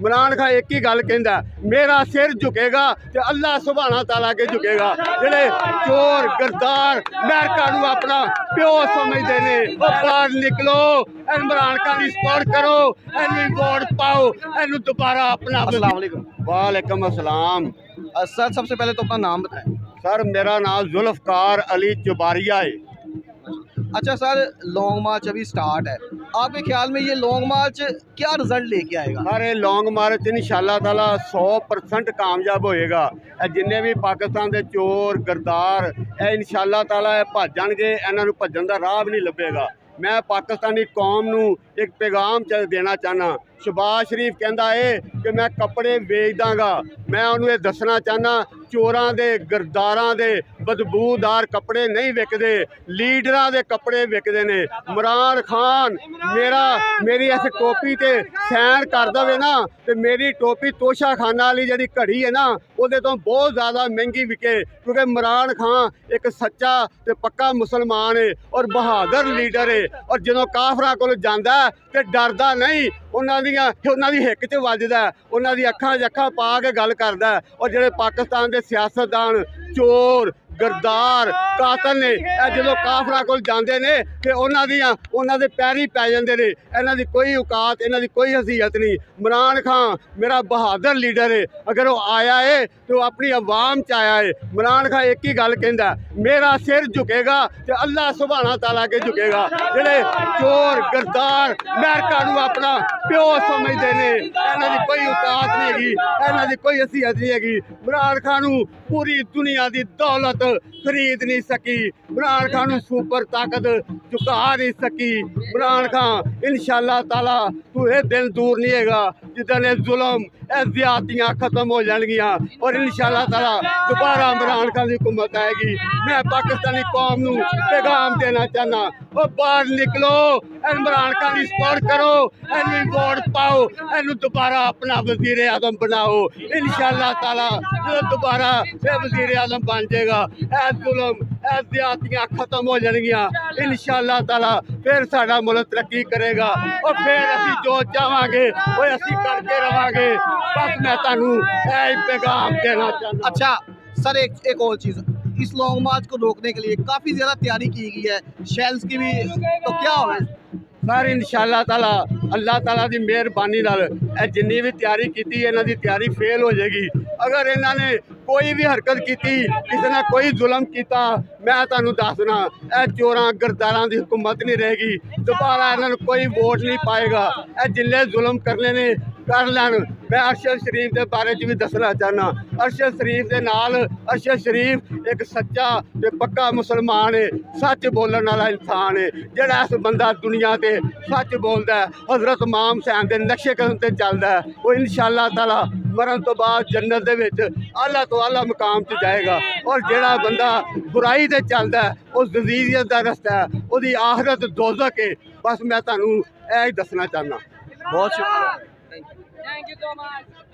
इमरान खान एक ही गल कहंदा, मेरा सिर झुकेगा तो अल्लाह सुभाना तआला के झुकेगा। जेड़े चोर गरदार अमेरिका नूं अपना प्यो समझदे ने, बाहर निकलो, इमरान खान की सपोर्ट करो, इनू वोट पाओ, इनू दोबारा अपना। अस्सलाम वालेकुम। वालेकुम अस्सलाम। सर सबसे पहले तो अपना नाम बताएं। सर मेरा नाम जुल्फकार अली चुबारिया है। अच्छा सर, लॉन्ग मार्च अभी स्टार्ट है, आपके ख्याल में ये लॉन्ग मार्च क्या रिजल्ट लेके आएगा? अरे लॉन्ग मार्च इंशाअल्लाह ताला 100% कामयाब होएगा। जिन्ने भी पाकिस्तान के चोर गरदार इंशाअल्लाह ताला भज जाणगे, इन्हां नूं भजन दा राह भी नहीं लभेगा। मैं पाकिस्तानी कौम नूं एक पैगाम देना चाहना। शहबाज शरीफ कहता है कि मैं कपड़े वेच दांगा, मैं उन्होंने ये दसना चाहना चोरां दे गरदारां दे बदबूदार कपड़े नहीं विकदे, लीडरां दे कपड़े विकदे ने। इमरान खान मेरी इस टोपी ते सैन कर दवे ना, तो मेरी टोपी तोशा खाना वाली जिहड़ी घड़ी है ना, उहदे तो बहुत ज़्यादा महंगी विके, क्योंकि इमरान खान एक सच्चा ते पक्का मुसलमान है और बहादुर लीडर है। और जदों काफरां कोल जांदा ते डरदा नहीं, उन्हां दी हिक च वजदा, उन्हां दी अखां 'च अखां पा के गल करदा। और जिहड़े पाकिस्तान दे सियासतदान चोर गरदार कातल ने, जो काफरां कोल जांदे ने ते उन्हां दे पैरी पै जांदे ने। इन्हां दी कोई औकात, इन्हां दी कोई हैसियत नहीं। इमरान खान मेरा बहादुर लीडर है, अगर वो आया है तो अपनी अवाम च आया है। इमरान खान एक ही गल कहंदा, मेरा सिर झुकेगा तो अल्लाह सुभाना तआला के झुकेगा। जेड़े चोर गरदार अमेरिका नूं अपना प्यो समझदे ने, इन्हां दी कोई औकात नहीं हैगी, इन्हां दी कोई हैसियत नहीं हैगी। इमरान खान नूं पूरी दुनिया की दौलत खरीद नहीं सकी, इमरान खान नूं सुपर ताकत चुका नहीं सकी। इमरान खान इंशाअल्लाह ताला तू ये दिन दूर नहीं हैगा जिदन ये जुल्म ज्यादतियाँ खत्म हो जाएगियाँ और इंशाअल्लाह ताला दोबारा इमरान खान की हुकूमत आएगी। मैं पाकिस्तानी कौम नूं पैगाम देना चाहना, वो बाहर निकलो, इमरान खान की सपोर्ट करो, इनू वोट पाओ, इनू दोबारा अपना वजीर आजम बनाओ। इंशाअल्लाह ताला जो दोबारा वजीर आजम बन जाएगा, जुल्म ज्यादतियाँ खत्म हो जाएगियाँ। इंशाअल्लाह ताला फिर साडा मुल्क तरक्की करेगा और फिर असीं जो चाहांगे वो असीं करके रहांगे। बस मैं तुहानूं यही पैगाम देना चाहता। अच्छा सर, एक और चीज़, इस लॉन्ग मार्च को रोकने के लिए काफ़ी ज़्यादा तैयारी की गई है, शेल्स की भी, तो क्या होगा सर? इंशाअल्लाह ताला अल्लाह ताला की मेहरबानी नाल जिन्नी भी तैयारी की इन्हां दी तैयारी फेल हो जाएगी। अगर इन्हां ने कोई भी हरकत की, किसी ने कोई जुल्म किया, मैं तुहानूं दसना चोरां गरदारां की हुकूमत नहीं रहेगी। दोबारा इन्हां नूं कोई वोट नहीं पाएगा। जिन्ने जुल्म करने ने कर लैन। मैं अरशद शरीफ के बारे भी दसना चाहना, अरशद शरीफ के नाल, अरशद शरीफ एक सच्चा ते पक्का मुसलमान है, सच बोलने वाला इंसान है। जिहड़ा इस बंदा दुनिया ते सच बोलता है, हजरत इमाम हुसैन के नक्शे कदम ते चलता है, वो इंशाअल्लाह ताला मरण तो बाद जन्नत दे विच आला तो आला मुकाम से जाएगा। और जिहड़ा बंदा बुराई ते चलता है, उस जजीरियत का रस्ता है, उसकी आखिरत दोज़ख है। बस मैं तुहानूं यह दसना चाहना। बहुत शुक्रिया। Thank you so much.